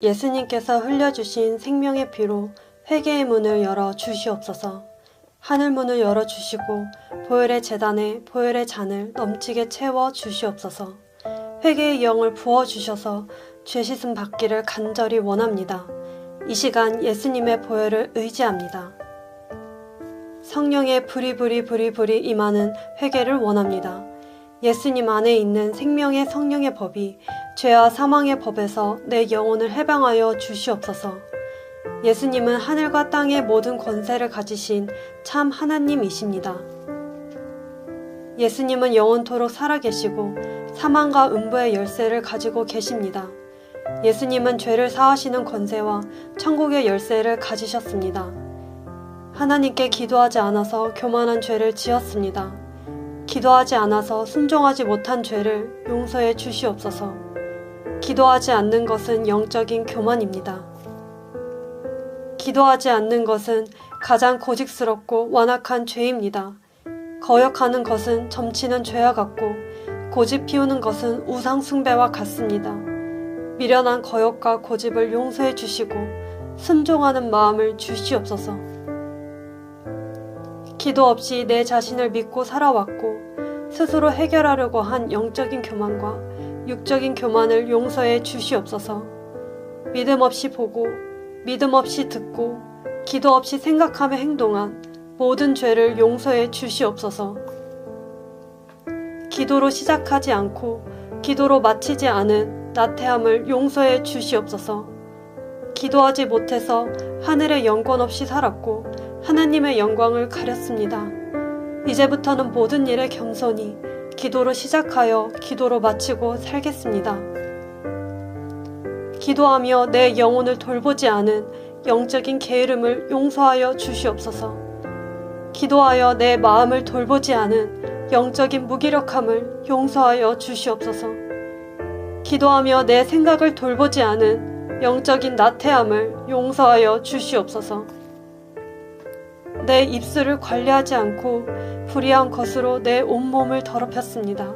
예수님께서 흘려주신 생명의 피로 회개의 문을 열어 주시옵소서. 하늘 문을 열어 주시고 보혈의 제단에 보혈의 잔을 넘치게 채워 주시옵소서. 회개의 영을 부어 주셔서 죄 씻음 받기를 간절히 원합니다. 이 시간 예수님의 보혈을 의지합니다. 성령의 부리부리 임하는 회개를 원합니다. 예수님 안에 있는 생명의 성령의 법이 죄와 사망의 법에서 내 영혼을 해방하여 주시옵소서. 예수님은 하늘과 땅의 모든 권세를 가지신 참 하나님이십니다. 예수님은 영원토록 살아계시고 사망과 음부의 열쇠를 가지고 계십니다. 예수님은 죄를 사하시는 권세와 천국의 열쇠를 가지셨습니다. 하나님께 기도하지 않아서 교만한 죄를 지었습니다. 기도하지 않아서 순종하지 못한 죄를 용서해 주시옵소서. 기도하지 않는 것은 영적인 교만입니다. 기도하지 않는 것은 가장 고직스럽고 완악한 죄입니다. 거역하는 것은 점치는 죄와 같고 고집 피우는 것은 우상 숭배와 같습니다. 미련한 거역과 고집을 용서해 주시고 순종하는 마음을 주시옵소서. 기도 없이 내 자신을 믿고 살아왔고 스스로 해결하려고 한 영적인 교만과 육적인 교만을 용서해 주시옵소서. 믿음 없이 보고 믿음 없이 듣고 기도 없이 생각하며 행동한 모든 죄를 용서해 주시옵소서. 기도로 시작하지 않고 기도로 마치지 않은 나태함을 용서해 주시옵소서. 기도하지 못해서 하늘의 영권 없이 살았고 하나님의 영광을 가렸습니다. 이제부터는 모든 일에 겸손히 기도로 시작하여 기도로 마치고 살겠습니다. 기도하며 내 영혼을 돌보지 않은 영적인 게으름을 용서하여 주시옵소서. 기도하여 내 마음을 돌보지 않은 영적인 무기력함을 용서하여 주시옵소서. 기도하며 내 생각을 돌보지 않은 영적인 나태함을 용서하여 주시옵소서. 내 입술을 관리하지 않고 불의한 것으로 내 온몸을 더럽혔습니다.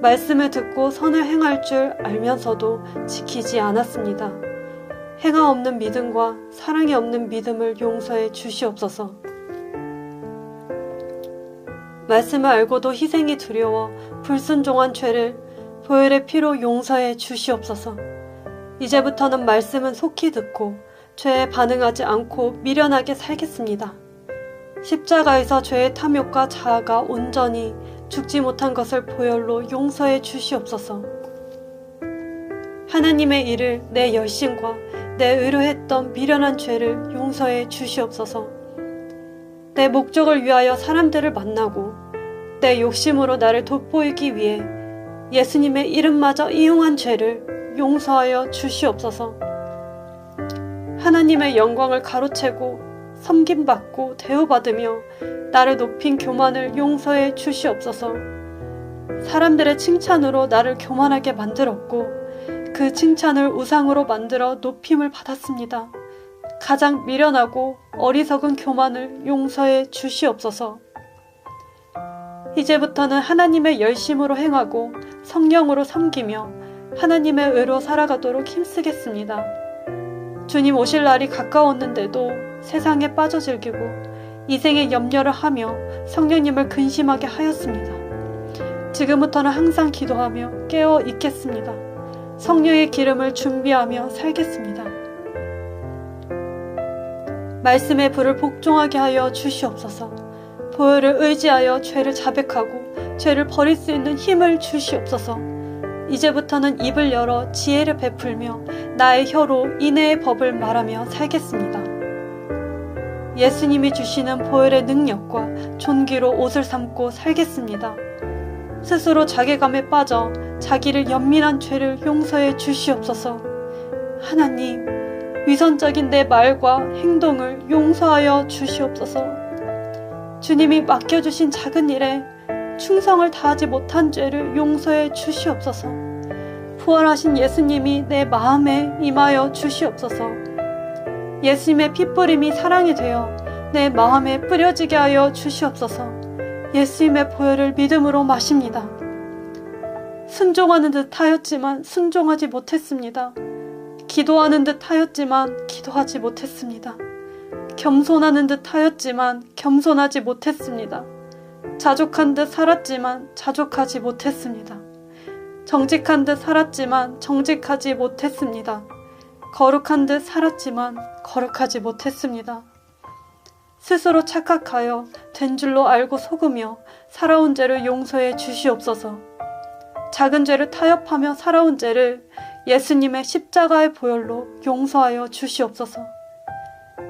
말씀을 듣고 선을 행할 줄 알면서도 지키지 않았습니다. 행함 없는 믿음과 사랑이 없는 믿음을 용서해 주시옵소서. 말씀을 알고도 희생이 두려워 불순종한 죄를 보혈의 피로 용서해 주시옵소서. 이제부터는 말씀은 속히 듣고 죄에 반응하지 않고 미련하게 살겠습니다. 십자가에서 죄의 탐욕과 자아가 온전히 죽지 못한 것을 보혈로 용서해 주시옵소서. 하나님의 일을 내 열심과 내 의뢰했던 미련한 죄를 용서해 주시옵소서. 내 목적을 위하여 사람들을 만나고 내 욕심으로 나를 돋보이기 위해 예수님의 이름마저 이용한 죄를 용서하여 주시옵소서. 하나님의 영광을 가로채고 섬김받고 대우받으며 나를 높인 교만을 용서해 주시옵소서. 사람들의 칭찬으로 나를 교만하게 만들었고 그 칭찬을 우상으로 만들어 높임을 받았습니다. 가장 미련하고 어리석은 교만을 용서해 주시옵소서. 이제부터는 하나님의 열심으로 행하고 성령으로 섬기며 하나님의 의로 살아가도록 힘쓰겠습니다. 주님 오실 날이 가까웠는데도 세상에 빠져 즐기고 이생의 염려를 하며 성령님을 근심하게 하였습니다. 지금부터는 항상 기도하며 깨어 있겠습니다. 성령의 기름을 준비하며 살겠습니다. 말씀의 불을 복종하게 하여 주시옵소서. 보혈을 의지하여 죄를 자백하고 죄를 버릴 수 있는 힘을 주시옵소서. 이제부터는 입을 열어 지혜를 베풀며 나의 혀로 인애의 법을 말하며 살겠습니다. 예수님이 주시는 보혈의 능력과 존귀로 옷을 삼고 살겠습니다. 스스로 자괴감에 빠져 자기를 연민한 죄를 용서해 주시옵소서. 하나님, 위선적인 내 말과 행동을 용서하여 주시옵소서. 주님이 맡겨주신 작은 일에 충성을 다하지 못한 죄를 용서해 주시옵소서. 부활하신 예수님이 내 마음에 임하여 주시옵소서. 예수님의 핏뿌림이 사랑이 되어 내 마음에 뿌려지게 하여 주시옵소서. 예수님의 보혈을 믿음으로 마십니다. 순종하는 듯 하였지만 순종하지 못했습니다. 기도하는 듯 하였지만 기도하지 못했습니다. 겸손하는 듯 하였지만 겸손하지 못했습니다. 자족한 듯 살았지만 자족하지 못했습니다. 정직한 듯 살았지만 정직하지 못했습니다. 거룩한 듯 살았지만 거룩하지 못했습니다. 스스로 착각하여 된 줄로 알고 속으며 살아온 죄를 용서해 주시옵소서. 작은 죄를 타협하며 살아온 죄를 예수님의 십자가의 보혈로 용서하여 주시옵소서.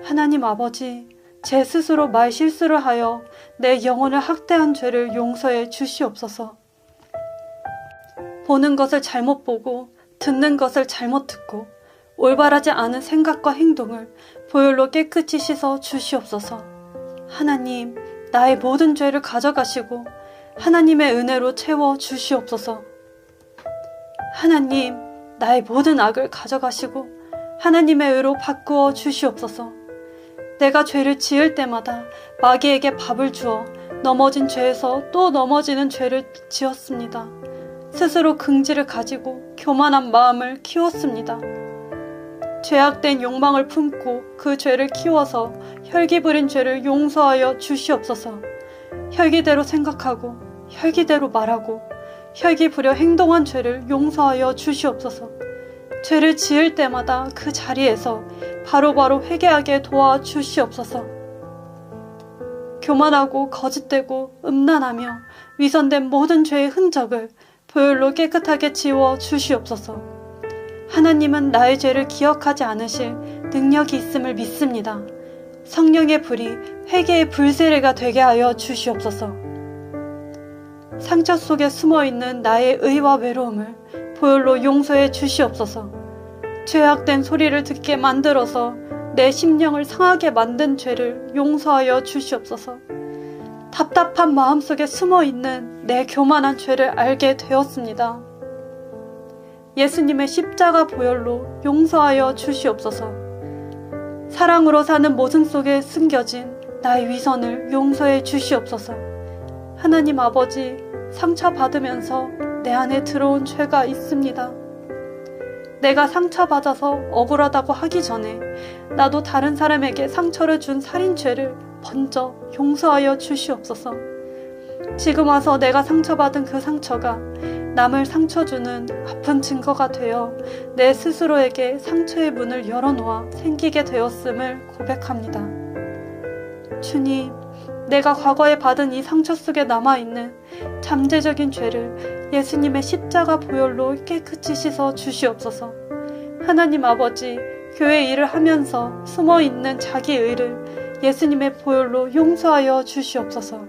하나님 아버지, 제 스스로 말실수를 하여 내 영혼을 학대한 죄를 용서해 주시옵소서. 보는 것을 잘못 보고 듣는 것을 잘못 듣고 올바르지 않은 생각과 행동을 보혈로 깨끗이 씻어 주시옵소서. 하나님, 나의 모든 죄를 가져가시고 하나님의 은혜로 채워 주시옵소서. 하나님, 나의 모든 악을 가져가시고 하나님의 의로 바꾸어 주시옵소서. 내가 죄를 지을 때마다 마귀에게 밥을 주어 넘어진 죄에서 또 넘어지는 죄를 지었습니다. 스스로 긍지를 가지고 교만한 마음을 키웠습니다. 죄악된 욕망을 품고 그 죄를 키워서 혈기 부린 죄를 용서하여 주시옵소서. 혈기대로 생각하고 혈기대로 말하고 혈기 부려 행동한 죄를 용서하여 주시옵소서. 죄를 지을 때마다 그 자리에서 바로바로 회개하게 도와 주시옵소서. 교만하고 거짓되고 음란하며 위선된 모든 죄의 흔적을 보혈로 깨끗하게 지워 주시옵소서. 하나님은 나의 죄를 기억하지 않으실 능력이 있음을 믿습니다. 성령의 불이 회개의 불세례가 되게 하여 주시옵소서. 상처 속에 숨어있는 나의 의와 외로움을 보혈로 용서해 주시옵소서. 죄악된 소리를 듣게 만들어서 내 심령을 상하게 만든 죄를 용서하여 주시옵소서. 답답한 마음속에 숨어있는 내 교만한 죄를 알게 되었습니다. 예수님의 십자가 보혈로 용서하여 주시옵소서. 사랑으로 사는 모습 속에 숨겨진 나의 위선을 용서해 주시옵소서. 하나님 아버지, 상처받으면서 내 안에 들어온 죄가 있습니다. 내가 상처받아서 억울하다고 하기 전에 나도 다른 사람에게 상처를 준 살인죄를 먼저 용서하여 주시옵소서. 지금 와서 내가 상처받은 그 상처가 남을 상처 주는 아픈 증거가 되어 내 스스로에게 상처의 문을 열어놓아 생기게 되었음을 고백합니다. 주님, 내가 과거에 받은 이 상처 속에 남아있는 잠재적인 죄를 예수님의 십자가 보혈로 깨끗이 씻어 주시옵소서. 하나님 아버지, 교회 일을 하면서 숨어있는 자기 의를 예수님의 보혈로 용서하여 주시옵소서.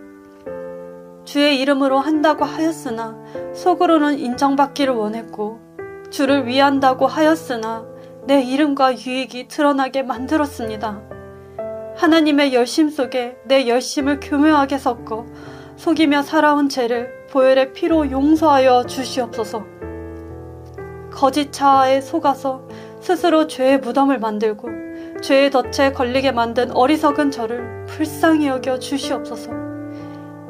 주의 이름으로 한다고 하였으나 속으로는 인정받기를 원했고, 주를 위한다고 하였으나 내 이름과 유익이 드러나게 만들었습니다. 하나님의 열심 속에 내 열심을 교묘하게 섞어 속이며 살아온 죄를 보혈의 피로 용서하여 주시옵소서. 거짓 자아에 속아서 스스로 죄의 무덤을 만들고 죄의 덫에 걸리게 만든 어리석은 저를 불쌍히 여겨 주시옵소서.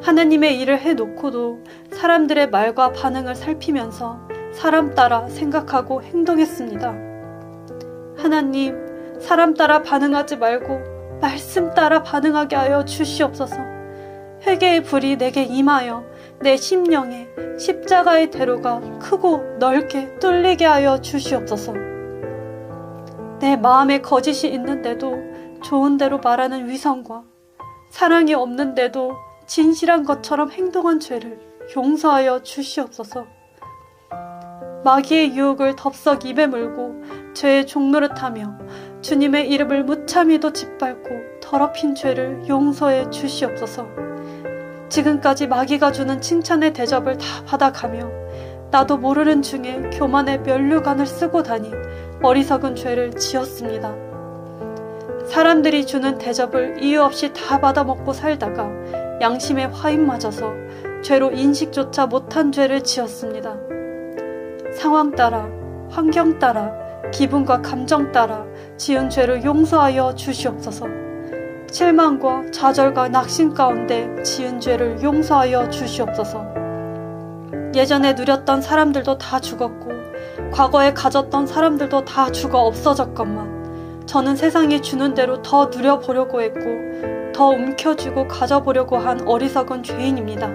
하나님의 일을 해놓고도 사람들의 말과 반응을 살피면서 사람 따라 생각하고 행동했습니다. 하나님, 사람 따라 반응하지 말고 말씀 따라 반응하게 하여 주시옵소서. 회개의 불이 내게 임하여 내 심령에 십자가의 대로가 크고 넓게 뚫리게 하여 주시옵소서. 내 마음에 거짓이 있는데도 좋은 대로 말하는 위선과 사랑이 없는데도 진실한 것처럼 행동한 죄를 용서하여 주시옵소서. 마귀의 유혹을 덥석 입에 물고 죄의 종노릇하며 주님의 이름을 무참히도 짓밟고 더럽힌 죄를 용서해 주시옵소서. 지금까지 마귀가 주는 칭찬의 대접을 다 받아가며 나도 모르는 중에 교만의 면류관을 쓰고 다닌 어리석은 죄를 지었습니다. 사람들이 주는 대접을 이유 없이 다 받아먹고 살다가 양심의 화인 맞아서 죄로 인식조차 못한 죄를 지었습니다. 상황 따라, 환경 따라, 기분과 감정 따라 지은 죄를 용서하여 주시옵소서. 실망과 좌절과 낙심 가운데 지은 죄를 용서하여 주시옵소서. 예전에 누렸던 사람들도 다 죽었고 과거에 가졌던 사람들도 다 죽어 없어졌건만 저는 세상이 주는 대로 더 누려보려고 했고 더 움켜쥐고 가져보려고 한 어리석은 죄인입니다.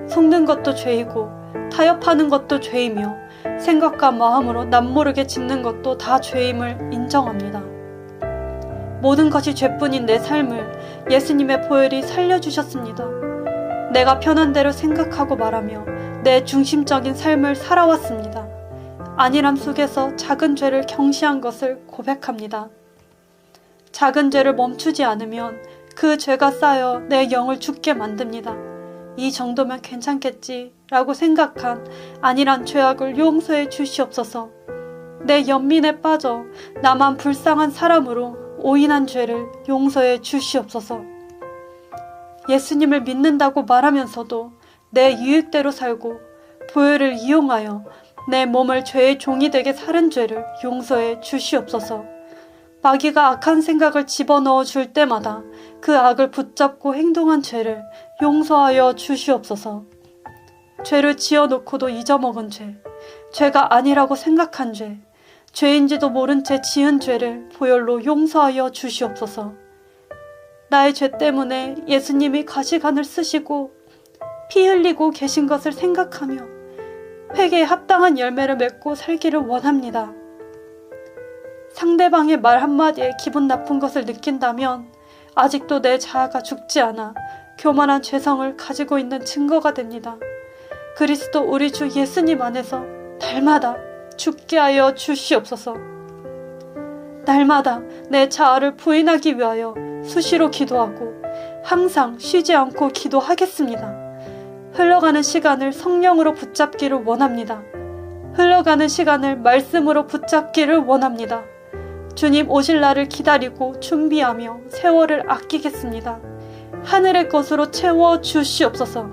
속는 것도 죄이고 타협하는 것도 죄이며 생각과 마음으로 남모르게 짓는 것도 다 죄임을 인정합니다. 모든 것이 죄뿐인 내 삶을 예수님의 보혈이 살려주셨습니다. 내가 편한 대로 생각하고 말하며 내 중심적인 삶을 살아왔습니다. 안일함 속에서 작은 죄를 경시한 것을 고백합니다. 작은 죄를 멈추지 않으면 그 죄가 쌓여 내 영을 죽게 만듭니다. 이 정도면 괜찮겠지 라고 생각한 안일한 죄악을 용서해 주시옵소서. 내 연민에 빠져 나만 불쌍한 사람으로 오인한 죄를 용서해 주시옵소서. 예수님을 믿는다고 말하면서도 내 유익대로 살고 보혈을 이용하여 내 몸을 죄의 종이 되게 살은 죄를 용서해 주시옵소서. 마귀가 악한 생각을 집어넣어 줄 때마다 그 악을 붙잡고 행동한 죄를 용서하여 주시옵소서. 죄를 지어놓고도 잊어먹은 죄, 죄가 아니라고 생각한 죄, 죄인지도 모른 채 지은 죄를 보혈로 용서하여 주시옵소서. 나의 죄 때문에 예수님이 가시관을 쓰시고 피 흘리고 계신 것을 생각하며 회개에 합당한 열매를 맺고 살기를 원합니다. 상대방의 말 한마디에 기분 나쁜 것을 느낀다면 아직도 내 자아가 죽지 않아 교만한 죄성을 가지고 있는 증거가 됩니다. 그리스도 우리 주 예수님 안에서 날마다 죽게 하여 주시옵소서. 날마다 내 자아를 부인하기 위하여 수시로 기도하고 항상 쉬지 않고 기도하겠습니다. 흘러가는 시간을 성령으로 붙잡기를 원합니다. 흘러가는 시간을 말씀으로 붙잡기를 원합니다. 주님 오실 날을 기다리고 준비하며 세월을 아끼겠습니다. 하늘의 것으로 채워 주시옵소서.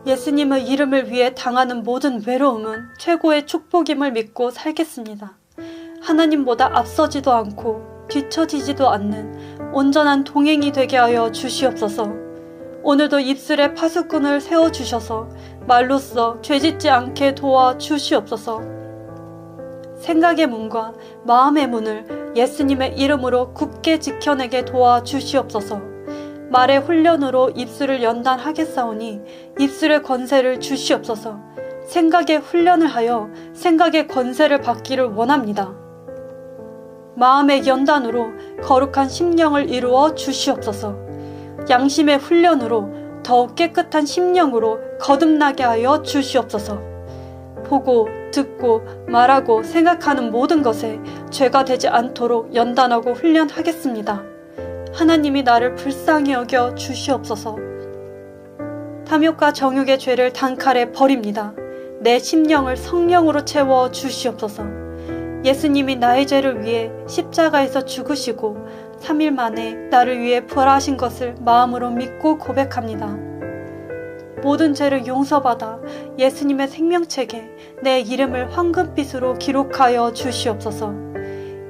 예수님의 이름을 위해 당하는 모든 외로움은 최고의 축복임을 믿고 살겠습니다. 하나님보다 앞서지도 않고 뒤처지지도 않는 온전한 동행이 되게 하여 주시옵소서. 오늘도 입술에 파수꾼을 세워주셔서 말로써 죄짓지 않게 도와주시옵소서. 생각의 문과 마음의 문을 예수님의 이름으로 굳게 지켜내게 도와주시옵소서. 말의 훈련으로 입술을 연단하겠사오니 입술의 권세를 주시옵소서. 생각의 훈련을 하여 생각의 권세를 받기를 원합니다. 마음의 연단으로 거룩한 심령을 이루어 주시옵소서. 양심의 훈련으로 더욱 깨끗한 심령으로 거듭나게 하여 주시옵소서. 보고 듣고 말하고 생각하는 모든 것에 죄가 되지 않도록 연단하고 훈련하겠습니다. 하나님이 나를 불쌍히 여겨 주시옵소서. 탐욕과 정욕의 죄를 단칼에 버립니다. 내 심령을 성령으로 채워 주시옵소서. 예수님이 나의 죄를 위해 십자가에서 죽으시고 3일 만에 나를 위해 부활하신 것을 마음으로 믿고 고백합니다. 모든 죄를 용서받아 예수님의 생명책에 내 이름을 황금빛으로 기록하여 주시옵소서.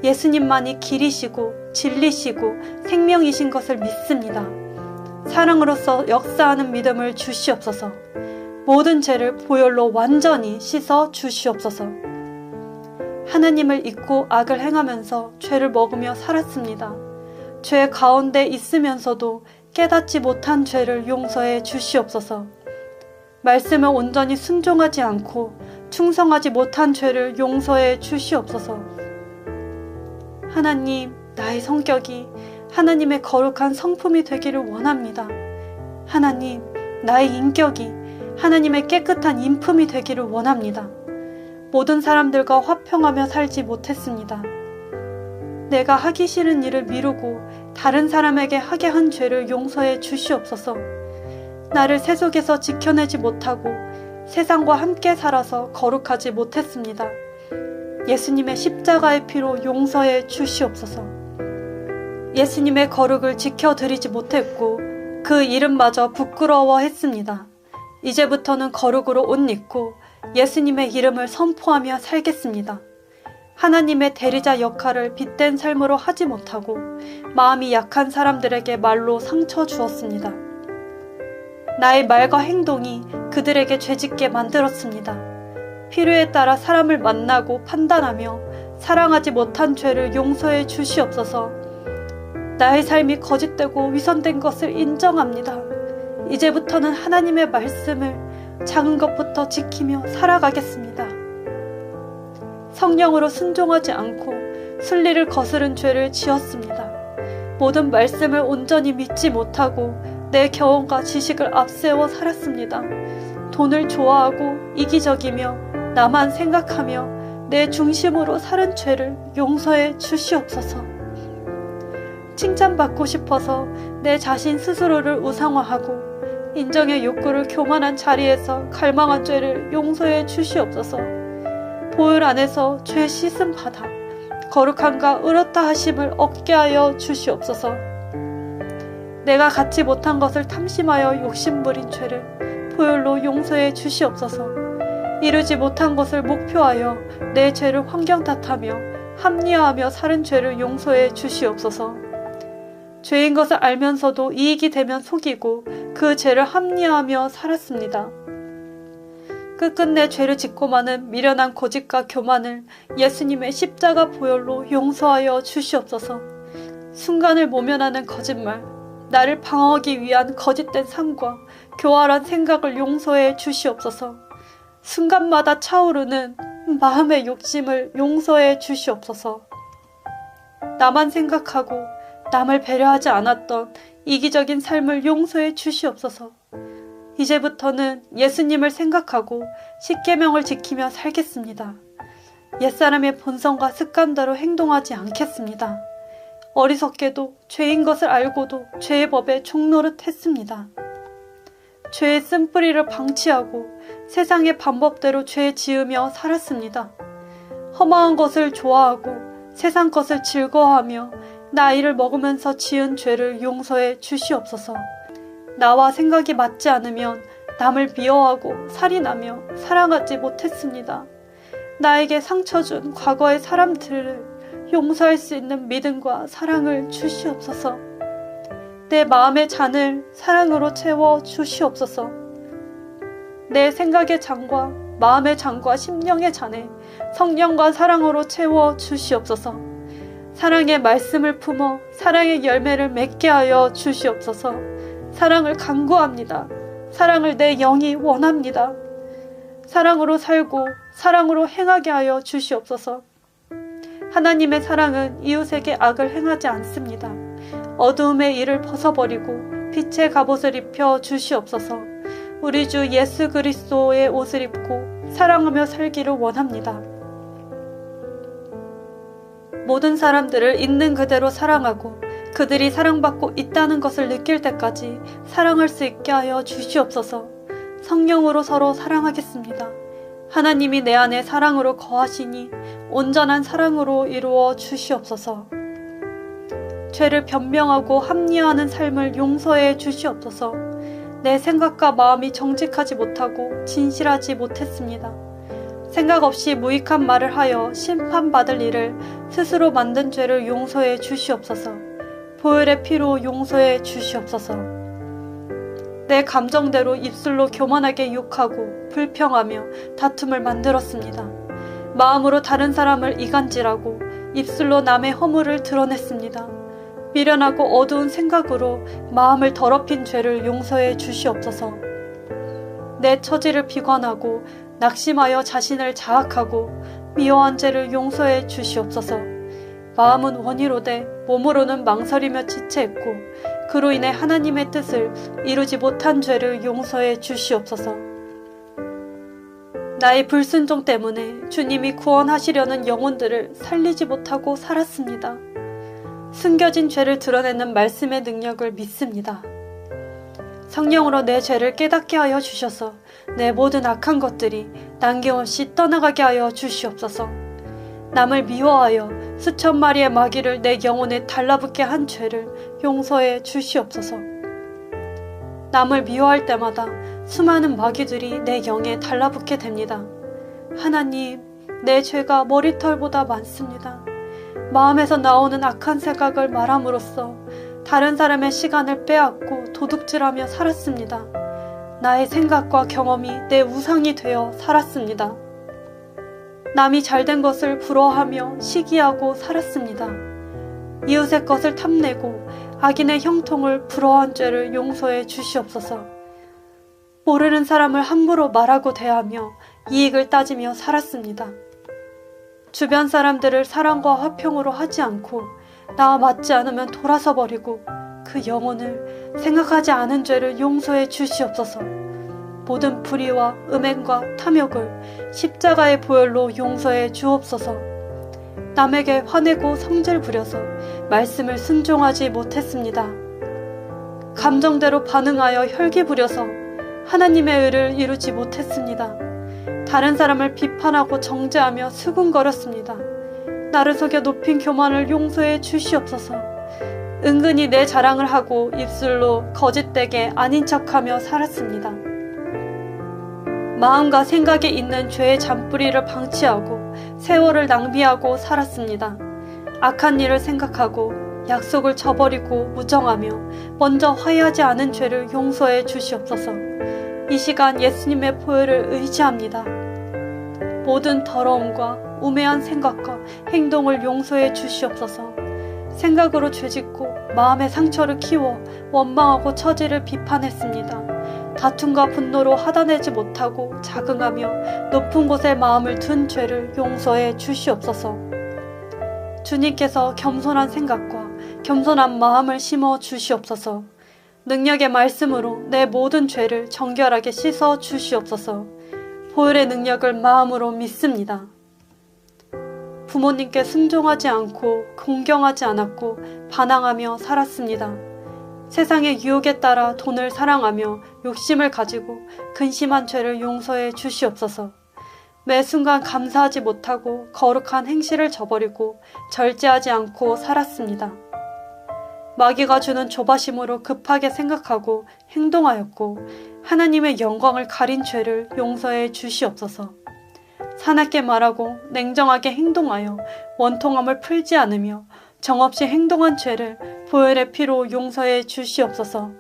예수님만이 길이시고 진리시고 생명이신 것을 믿습니다. 사랑으로서 역사하는 믿음을 주시옵소서. 모든 죄를 보혈로 완전히 씻어 주시옵소서. 하나님을 잊고 악을 행하면서 죄를 먹으며 살았습니다. 죄 가운데 있으면서도 깨닫지 못한 죄를 용서해 주시옵소서. 말씀을 온전히 순종하지 않고 충성하지 못한 죄를 용서해 주시옵소서. 하나님, 나의 성격이 하나님의 거룩한 성품이 되기를 원합니다. 하나님, 나의 인격이 하나님의 깨끗한 인품이 되기를 원합니다. 모든 사람들과 화평하며 살지 못했습니다. 내가 하기 싫은 일을 미루고 다른 사람에게 하게 한 죄를 용서해 주시옵소서. 나를 세속에서 지켜내지 못하고 세상과 함께 살아서 거룩하지 못했습니다. 예수님의 십자가의 피로 용서해 주시옵소서. 예수님의 거룩을 지켜드리지 못했고 그 이름마저 부끄러워했습니다. 이제부터는 거룩으로 옷 입고 예수님의 이름을 선포하며 살겠습니다. 하나님의 대리자 역할을 빗댄 삶으로 하지 못하고 마음이 약한 사람들에게 말로 상처 주었습니다. 나의 말과 행동이 그들에게 죄짓게 만들었습니다. 필요에 따라 사람을 만나고 판단하며 사랑하지 못한 죄를 용서해 주시옵소서. 나의 삶이 거짓되고 위선된 것을 인정합니다. 이제부터는 하나님의 말씀을 작은 것부터 지키며 살아가겠습니다. 성령으로 순종하지 않고 순리를 거스른 죄를 지었습니다. 모든 말씀을 온전히 믿지 못하고 내 경험과 지식을 앞세워 살았습니다. 돈을 좋아하고 이기적이며 나만 생각하며 내 중심으로 살은 죄를 용서해 주시옵소서. 칭찬받고 싶어서 내 자신 스스로를 우상화하고 인정의 욕구를 교만한 자리에서 갈망한 죄를 용서해 주시옵소서. 보혈 안에서 죄 씻음 받아 거룩함과 의롭다 하심을 얻게 하여 주시옵소서. 내가 갖지 못한 것을 탐심하여 욕심부린 죄를 보혈로 용서해 주시옵소서. 이루지 못한 것을 목표하여 내 죄를 환경 탓하며 합리화하며 살은 죄를 용서해 주시옵소서. 죄인 것을 알면서도 이익이 되면 속이고 그 죄를 합리화하며 살았습니다. 끝끝내 죄를 짓고 마는 미련한 고집과 교만을 예수님의 십자가 보혈로 용서하여 주시옵소서. 순간을 모면하는 거짓말, 나를 방어하기 위한 거짓된 삶과 교활한 생각을 용서해 주시옵소서. 순간마다 차오르는 마음의 욕심을 용서해 주시옵소서. 나만 생각하고 남을 배려하지 않았던 이기적인 삶을 용서해 주시옵소서. 이제부터는 예수님을 생각하고 십계명을 지키며 살겠습니다. 옛사람의 본성과 습관대로 행동하지 않겠습니다. 어리석게도 죄인 것을 알고도 죄의 법에 종노릇했습니다. 죄의 쓴뿌리를 방치하고 세상의 방법대로 죄 지으며 살았습니다. 허망한 것을 좋아하고 세상 것을 즐거워하며 나이를 먹으면서 지은 죄를 용서해 주시옵소서. 나와 생각이 맞지 않으면 남을 미워하고 살인하며 사랑하지 못했습니다. 나에게 상처 준 과거의 사람들을 용서할 수 있는 믿음과 사랑을 주시옵소서. 내 마음의 잔을 사랑으로 채워 주시옵소서. 내 생각의 잔과 마음의 잔과 심령의 잔에 성령과 사랑으로 채워 주시옵소서. 사랑의 말씀을 품어 사랑의 열매를 맺게 하여 주시옵소서. 사랑을 간구합니다. 사랑을 내 영이 원합니다. 사랑으로 살고 사랑으로 행하게 하여 주시옵소서. 하나님의 사랑은 이웃에게 악을 행하지 않습니다. 어두움의 일을 벗어버리고 빛의 갑옷을 입혀 주시옵소서. 우리 주 예수 그리스도의 옷을 입고 사랑하며 살기를 원합니다. 모든 사람들을 있는 그대로 사랑하고 그들이 사랑받고 있다는 것을 느낄 때까지 사랑할 수 있게 하여 주시옵소서. 성령으로 서로 사랑하겠습니다. 하나님이 내 안에 사랑으로 거하시니 온전한 사랑으로 이루어 주시옵소서. 죄를 변명하고 합리화하는 삶을 용서해 주시옵소서. 내 생각과 마음이 정직하지 못하고 진실하지 못했습니다. 생각 없이 무익한 말을 하여 심판받을 일을 스스로 만든 죄를 용서해 주시옵소서. 보혈의 피로 용서해 주시옵소서. 내 감정대로 입술로 교만하게 욕하고 불평하며 다툼을 만들었습니다. 마음으로 다른 사람을 이간질하고 입술로 남의 허물을 드러냈습니다. 미련하고 어두운 생각으로 마음을 더럽힌 죄를 용서해 주시옵소서. 내 처지를 비관하고 낙심하여 자신을 자학하고 미워한 죄를 용서해 주시옵소서. 마음은 원이로되 몸으로는 망설이며 지체했고 그로 인해 하나님의 뜻을 이루지 못한 죄를 용서해 주시옵소서. 나의 불순종 때문에 주님이 구원하시려는 영혼들을 살리지 못하고 살았습니다. 숨겨진 죄를 드러내는 말씀의 능력을 믿습니다. 성령으로 내 죄를 깨닫게 하여 주셔서 내 모든 악한 것들이 남김없이 떠나가게 하여 주시옵소서. 남을 미워하여 수천 마리의 마귀를 내 영혼에 달라붙게 한 죄를 용서해 주시옵소서. 남을 미워할 때마다 수많은 마귀들이 내 영에 달라붙게 됩니다. 하나님, 내 죄가 머리털보다 많습니다. 마음에서 나오는 악한 생각을 말함으로써 다른 사람의 시간을 빼앗고 도둑질하며 살았습니다. 나의 생각과 경험이 내 우상이 되어 살았습니다. 남이 잘된 것을 부러워하며 시기하고 살았습니다. 이웃의 것을 탐내고 악인의 형통을 부러워한 죄를 용서해 주시옵소서. 모르는 사람을 함부로 말하고 대하며 이익을 따지며 살았습니다. 주변 사람들을 사랑과 화평으로 하지 않고 나와 맞지 않으면 돌아서 버리고 그 영혼을 생각하지 않은 죄를 용서해 주시옵소서. 모든 불의와 음행과 탐욕을 십자가의 보혈로 용서해 주옵소서. 남에게 화내고 성질 부려서 말씀을 순종하지 못했습니다. 감정대로 반응하여 혈기 부려서 하나님의 의를 이루지 못했습니다. 다른 사람을 비판하고 정죄하며 수군거렸습니다. 나를 속여 높인 교만을 용서해 주시옵소서. 은근히 내 자랑을 하고 입술로 거짓되게 아닌 척하며 살았습니다. 마음과 생각에 있는 죄의 잔뿌리를 방치하고 세월을 낭비하고 살았습니다. 악한 일을 생각하고 약속을 저버리고 무정하며 먼저 화해하지 않은 죄를 용서해 주시옵소서. 이 시간 예수님의 보혈을 의지합니다. 모든 더러움과 우매한 생각과 행동을 용서해 주시옵소서. 생각으로 죄짓고 마음의 상처를 키워 원망하고 처지를 비판했습니다. 다툼과 분노로 하다내지 못하고 자긍하며 높은 곳에 마음을 둔 죄를 용서해 주시옵소서. 주님께서 겸손한 생각과 겸손한 마음을 심어 주시옵소서. 능력의 말씀으로 내 모든 죄를 정결하게 씻어 주시옵소서. 보혈의 능력을 마음으로 믿습니다. 부모님께 순종하지 않고 공경하지 않았고 반항하며 살았습니다. 세상의 유혹에 따라 돈을 사랑하며 욕심을 가지고 근심한 죄를 용서해 주시옵소서. 매 순간 감사하지 못하고 거룩한 행실을 저버리고 절제하지 않고 살았습니다. 마귀가 주는 조바심으로 급하게 생각하고 행동하였고 하나님의 영광을 가린 죄를 용서해 주시옵소서. 사납게 말하고 냉정하게 행동하여 원통함을 풀지 않으며 정없이 행동한 죄를 보혈의 피로 용서해 주시옵소서.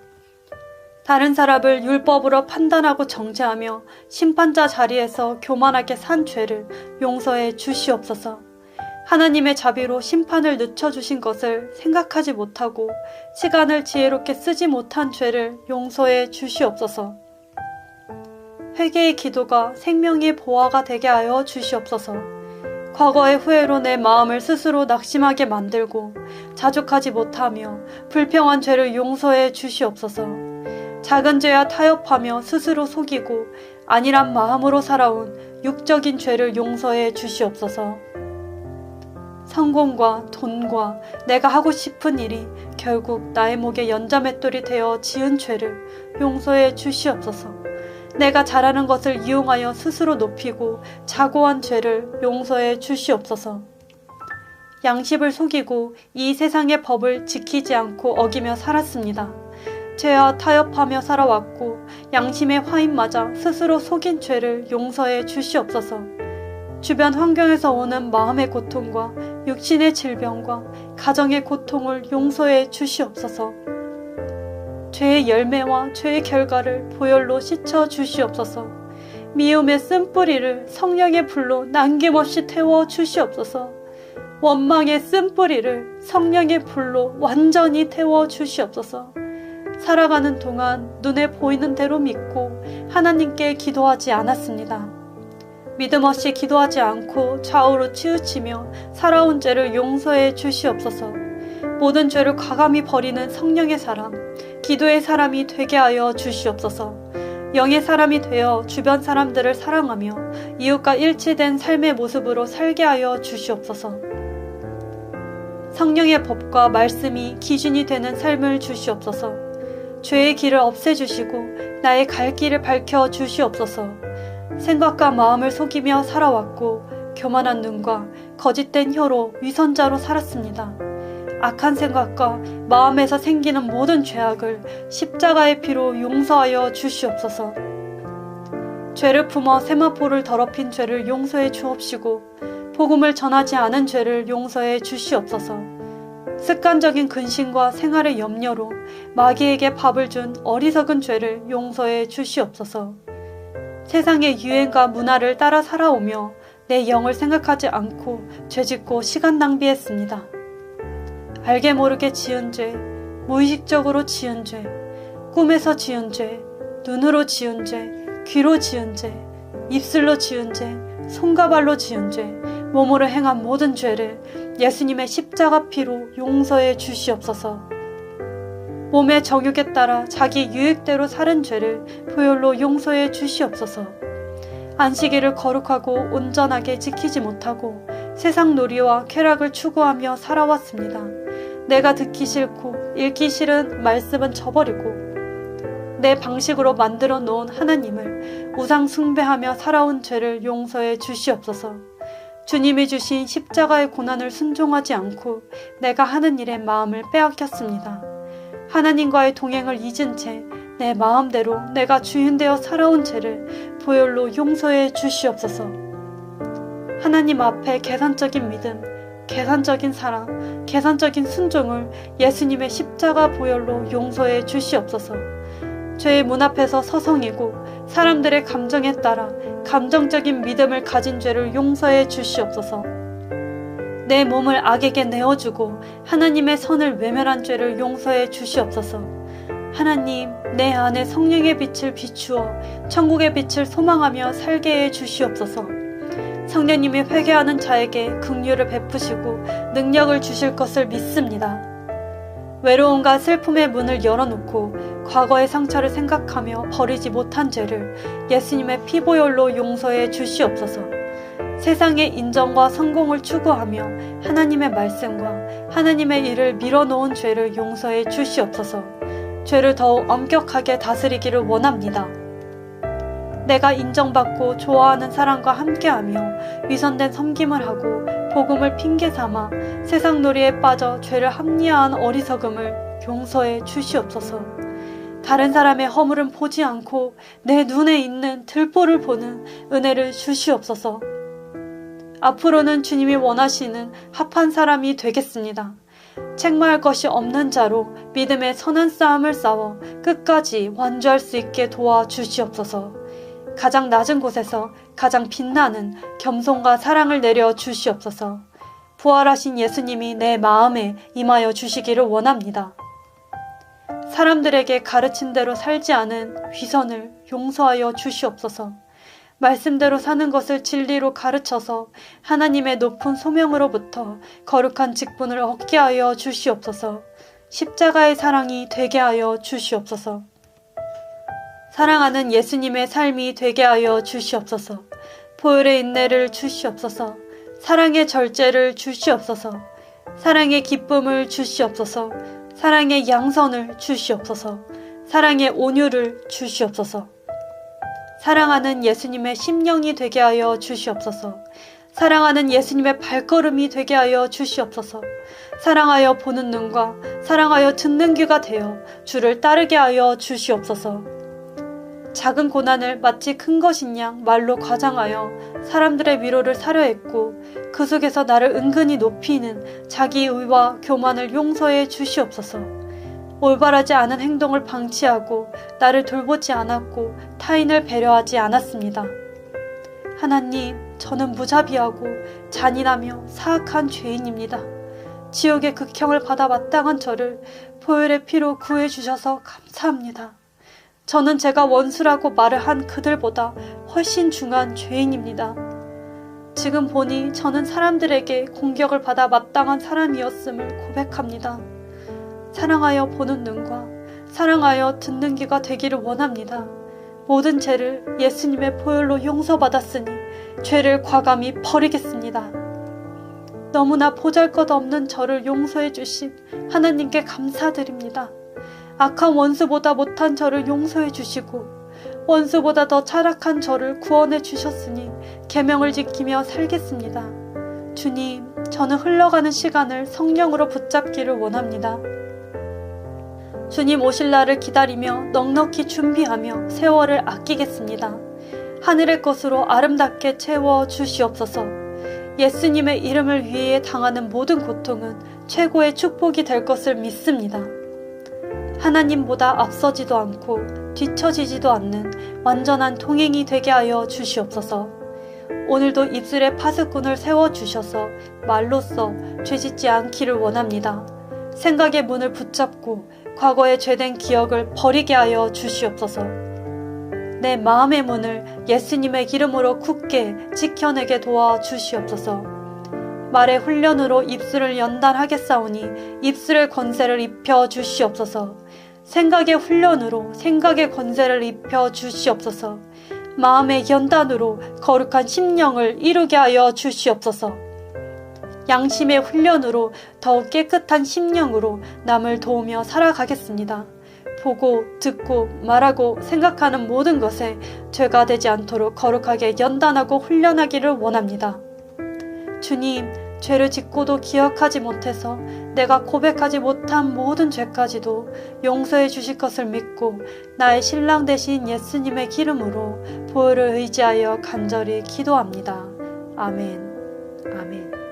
다른 사람을 율법으로 판단하고 정죄하며 심판자 자리에서 교만하게 산 죄를 용서해 주시옵소서. 하나님의 자비로 심판을 늦춰주신 것을 생각하지 못하고 시간을 지혜롭게 쓰지 못한 죄를 용서해 주시옵소서. 회개의 기도가 생명의 보화가 되게 하여 주시옵소서. 과거의 후회로 내 마음을 스스로 낙심하게 만들고 자족하지 못하며 불평한 죄를 용서해 주시옵소서. 작은 죄와 타협하며 스스로 속이고 안일한 마음으로 살아온 육적인 죄를 용서해 주시옵소서. 성공과 돈과 내가 하고 싶은 일이 결국 나의 목에 연자맷돌이 되어 지은 죄를 용서해 주시옵소서. 내가 잘하는 것을 이용하여 스스로 높이고 자고한 죄를 용서해 주시옵소서. 양심을 속이고 이 세상의 법을 지키지 않고 어기며 살았습니다. 죄와 타협하며 살아왔고 양심의 화인 맞아 스스로 속인 죄를 용서해 주시옵소서. 주변 환경에서 오는 마음의 고통과 육신의 질병과 가정의 고통을 용서해 주시옵소서. 죄의 열매와 죄의 결과를 보혈로 씻어 주시옵소서. 미움의 쓴뿌리를 성령의 불로 남김없이 태워 주시옵소서. 원망의 쓴뿌리를 성령의 불로 완전히 태워 주시옵소서. 살아가는 동안 눈에 보이는 대로 믿고 하나님께 기도하지 않았습니다. 믿음 없이 기도하지 않고 좌우로 치우치며 살아온 죄를 용서해 주시옵소서. 모든 죄를 과감히 버리는 성령의 사람, 기도의 사람이 되게 하여 주시옵소서. 영의 사람이 되어 주변 사람들을 사랑하며 이웃과 일치된 삶의 모습으로 살게 하여 주시옵소서. 성령의 법과 말씀이 기준이 되는 삶을 주시옵소서. 죄의 길을 없애주시고 나의 갈 길을 밝혀 주시옵소서. 생각과 마음을 속이며 살아왔고 교만한 눈과 거짓된 혀로 위선자로 살았습니다. 악한 생각과 마음에서 생기는 모든 죄악을 십자가의 피로 용서하여 주시옵소서. 죄를 품어 세마포를 더럽힌 죄를 용서해 주옵시고 복음을 전하지 않은 죄를 용서해 주시옵소서. 습관적인 근심과 생활의 염려로 마귀에게 밥을 준 어리석은 죄를 용서해 주시옵소서. 세상의 유행과 문화를 따라 살아오며 내 영을 생각하지 않고 죄짓고 시간 낭비했습니다. 알게 모르게 지은 죄, 무의식적으로 지은 죄, 꿈에서 지은 죄, 눈으로 지은 죄, 귀로 지은 죄, 입술로 지은 죄, 손과 발로 지은 죄, 몸으로 행한 모든 죄를 예수님의 십자가 피로 용서해 주시옵소서. 몸의 정욕에 따라 자기 유익대로 살은 죄를 보혈로 용서해 주시옵소서. 안식일을 거룩하고 온전하게 지키지 못하고 세상 놀이와 쾌락을 추구하며 살아왔습니다. 내가 듣기 싫고 읽기 싫은 말씀은 저버리고 내 방식으로 만들어 놓은 하나님을 우상 숭배하며 살아온 죄를 용서해 주시옵소서. 주님이 주신 십자가의 고난을 순종하지 않고 내가 하는 일에 마음을 빼앗겼습니다. 하나님과의 동행을 잊은 채 내 마음대로 내가 주인되어 살아온 죄를 보혈로 용서해 주시옵소서. 하나님 앞에 계산적인 믿음, 계산적인 사랑, 계산적인 순종을 예수님의 십자가 보혈로 용서해 주시옵소서. 죄의 문 앞에서 서성이고 사람들의 감정에 따라 감정적인 믿음을 가진 죄를 용서해 주시옵소서. 내 몸을 악에게 내어주고 하나님의 선을 외면한 죄를 용서해 주시옵소서. 하나님, 내 안에 성령의 빛을 비추어 천국의 빛을 소망하며 살게 해 주시옵소서. 성령님이 회개하는 자에게 긍휼을 베푸시고 능력을 주실 것을 믿습니다. 외로움과 슬픔의 문을 열어놓고 과거의 상처를 생각하며 버리지 못한 죄를 예수님의 피보혈로 용서해 주시옵소서. 세상의 인정과 성공을 추구하며 하나님의 말씀과 하나님의 일을 밀어놓은 죄를 용서해 주시옵소서. 죄를 더욱 엄격하게 다스리기를 원합니다. 내가 인정받고 좋아하는 사람과 함께하며 위선된 섬김을 하고 복음을 핑계삼아 세상 놀이에 빠져 죄를 합리화한 어리석음을 용서해 주시옵소서. 다른 사람의 허물은 보지 않고 내 눈에 있는 들보를 보는 은혜를 주시옵소서. 앞으로는 주님이 원하시는 합한 사람이 되겠습니다. 책망할 것이 없는 자로 믿음의 선한 싸움을 싸워 끝까지 완주할 수 있게 도와주시옵소서. 가장 낮은 곳에서 가장 빛나는 겸손과 사랑을 내려 주시옵소서. 부활하신 예수님이 내 마음에 임하여 주시기를 원합니다. 사람들에게 가르친 대로 살지 않은 위선을 용서하여 주시옵소서. 말씀대로 사는 것을 진리로 가르쳐서 하나님의 높은 소명으로부터 거룩한 직분을 얻게 하여 주시옵소서. 십자가의 사랑이 되게 하여 주시옵소서. 사랑하는 예수님의 삶이 되게 하여 주시옵소서. 보혈의 인내를 주시옵소서. 사랑의 절제를 주시옵소서. 사랑의 기쁨을 주시옵소서. 사랑의 양선을 주시옵소서. 사랑의 온유를 주시옵소서. 사랑하는 예수님의 심령이 되게 하여 주시옵소서. 사랑하는 예수님의 발걸음이 되게 하여 주시옵소서. 사랑하여 보는 눈과 사랑하여 듣는 귀가 되어 주를 따르게 하여 주시옵소서. 작은 고난을 마치 큰 것인 양 말로 과장하여 사람들의 위로를 사려 했고 그 속에서 나를 은근히 높이는 자기의와 교만을 용서해 주시옵소서. 올바르지 않은 행동을 방치하고 나를 돌보지 않았고 타인을 배려하지 않았습니다. 하나님, 저는 무자비하고 잔인하며 사악한 죄인입니다. 지옥의 극형을 받아 마땅한 저를 보혈의 피로 구해주셔서 감사합니다. 저는 제가 원수라고 말을 한 그들보다 훨씬 중한 죄인입니다. 지금 보니 저는 사람들에게 공격을 받아 마땅한 사람이었음을 고백합니다. 사랑하여 보는 눈과 사랑하여 듣는 귀가 되기를 원합니다. 모든 죄를 예수님의 보혈로 용서받았으니 죄를 과감히 버리겠습니다. 너무나 보잘것없는 저를 용서해 주신 하나님께 감사드립니다. 악한 원수보다 못한 저를 용서해 주시고 원수보다 더 타락한 저를 구원해 주셨으니 계명을 지키며 살겠습니다. 주님, 저는 흘러가는 시간을 성령으로 붙잡기를 원합니다. 주님 오실 날을 기다리며 넉넉히 준비하며 세월을 아끼겠습니다. 하늘의 것으로 아름답게 채워 주시옵소서. 예수님의 이름을 위해 당하는 모든 고통은 최고의 축복이 될 것을 믿습니다. 하나님보다 앞서지도 않고 뒤처지지도 않는 완전한 동행이 되게 하여 주시옵소서. 오늘도 입술에 파수꾼을 세워주셔서 말로써 죄짓지 않기를 원합니다. 생각의 문을 붙잡고 과거의 죄된 기억을 버리게 하여 주시옵소서. 내 마음의 문을 예수님의 기름으로 굳게 지켜내게 도와 주시옵소서. 말의 훈련으로 입술을 연단하겠사오니 입술의 권세를 입혀 주시옵소서. 생각의 훈련으로 생각의 권세를 입혀 주시옵소서. 마음의 연단으로 거룩한 심령을 이루게 하여 주시옵소서. 양심의 훈련으로 더욱 깨끗한 심령으로 남을 도우며 살아가겠습니다. 보고 듣고 말하고 생각하는 모든 것에 죄가 되지 않도록 거룩하게 연단하고 훈련하기를 원합니다. 주님, 죄를 짓고도 기억하지 못해서 내가 고백하지 못한 모든 죄까지도 용서해 주실 것을 믿고 나의 신랑 되신 예수님의 기름으로 보혈을 의지하여 간절히 기도합니다. 아멘. 아멘.